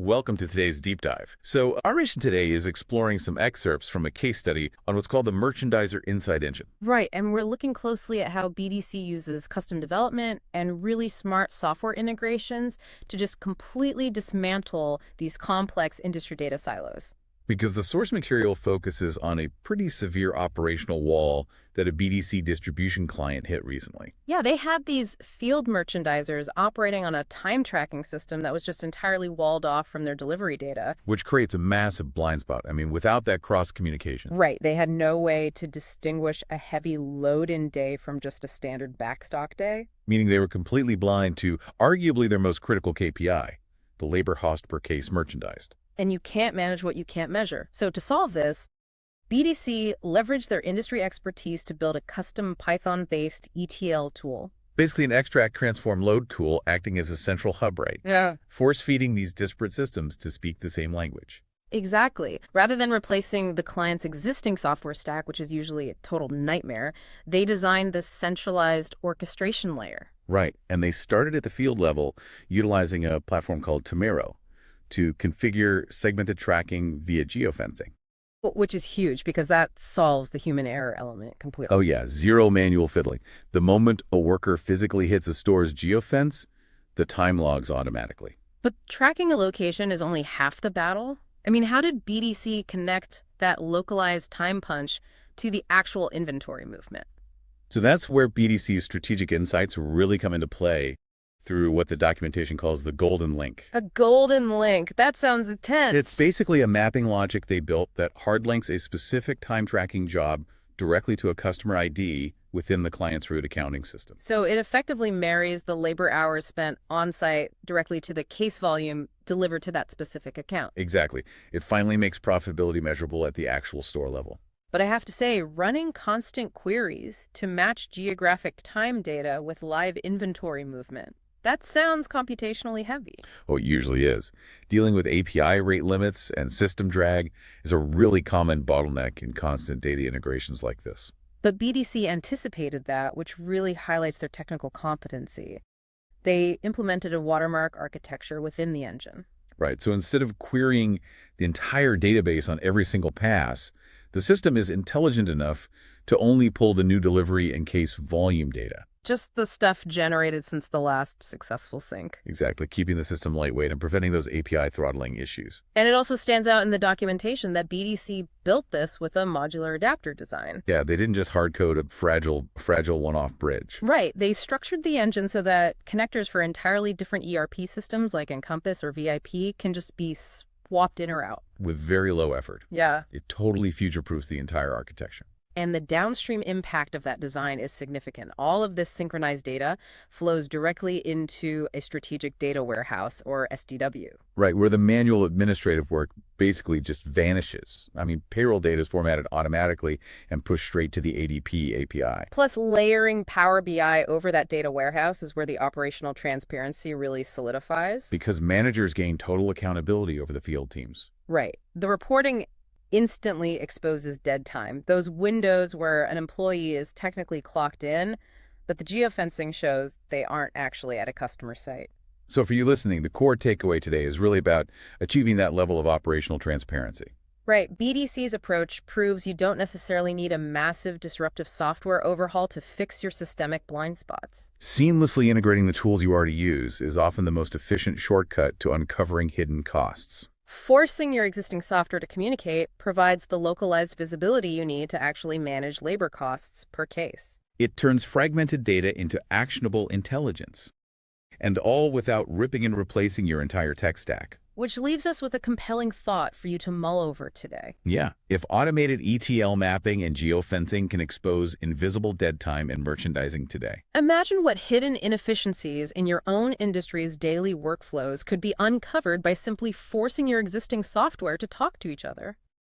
Welcome to today's deep dive. So our mission today is exploring some excerpts from a case study on what's called the Merchandiser Insight Engine. Right, and we're looking closely at how BDC uses custom development and really smart software integrations to just completely dismantle these complex industry data silos. Because the source material focuses on a pretty severe operational wall that a BDC distribution client hit recently. Yeah, they had these field merchandisers operating on a time tracking system that was just entirely walled off from their delivery data. Which creates a massive blind spot. Without that cross-communication. Right, they had no way to distinguish a heavy load-in day from just a standard backstock day. Meaning they were completely blind to arguably their most critical KPI, the labor cost per case merchandised. And you can't manage what you can't measure. So to solve this, BDC leveraged their industry expertise to build a custom Python-based ETL tool. Basically an extract, transform, load tool acting as a central hub, right? Yeah. Force-feeding these disparate systems to speak the same language. Exactly. Rather than replacing the client's existing software stack, which is usually a total nightmare, they designed this centralized orchestration layer. Right, and they started at the field level utilizing a platform called Tomero to configure segmented tracking via geofencing. Which is huge because that solves the human error element completely. Oh yeah, zero manual fiddling. The moment a worker physically hits a store's geofence, the time logs automatically. But tracking a location is only half the battle. How did BDC connect that localized time punch to the actual inventory movement? So that's where BDC's strategic insights really come into play through what the documentation calls the golden link. A golden link. That sounds intense. It's basically a mapping logic they built that hard links a specific time tracking job directly to a customer ID within the client's root accounting system. So it effectively marries the labor hours spent on-site directly to the case volume delivered to that specific account. Exactly. It finally makes profitability measurable at the actual store level. But I have to say, running constant queries to match geographic time data with live inventory movement, that sounds computationally heavy. Oh, it usually is. Dealing with API rate limits and system drag is a really common bottleneck in constant data integrations like this. But BDC anticipated that, which really highlights their technical competency. They implemented a watermark architecture within the engine. Right. So instead of querying the entire database on every single pass, the system is intelligent enough to only pull the new delivery and case volume data. Just the stuff generated since the last successful sync. Exactly, keeping the system lightweight and preventing those API throttling issues. And it also stands out in the documentation that BDC built this with a modular adapter design. Yeah, they didn't just hard code a fragile one-off bridge. Right. They structured the engine so that connectors for entirely different ERP systems like Encompass or VIP can just be swapped in or out. With very low effort. Yeah. It totally future-proofs the entire architecture. And the downstream impact of that design is significant. All of this synchronized data flows directly into a strategic data warehouse, or SDW. Right, where the manual administrative work basically just vanishes. Payroll data is formatted automatically and pushed straight to the ADP API. Plus, layering Power BI over that data warehouse is where the operational transparency really solidifies. Because managers gain total accountability over the field teams. Right. The reporting instantly exposes dead time, those windows where an employee is technically clocked in, but the geofencing shows they aren't actually at a customer site. So for you listening, the core takeaway today is really about achieving that level of operational transparency. Right. BDC's approach proves you don't necessarily need a massive disruptive software overhaul to fix your systemic blind spots. Seamlessly integrating the tools you already use is often the most efficient shortcut to uncovering hidden costs. Forcing your existing software to communicate provides the localized visibility you need to actually manage labor costs per case. It turns fragmented data into actionable intelligence, and all without ripping and replacing your entire tech stack. Which leaves us with a compelling thought for you to mull over today. Yeah, if automated ETL mapping and geofencing can expose invisible dead time in merchandising today. Imagine what hidden inefficiencies in your own industry's daily workflows could be uncovered by simply forcing your existing software to talk to each other.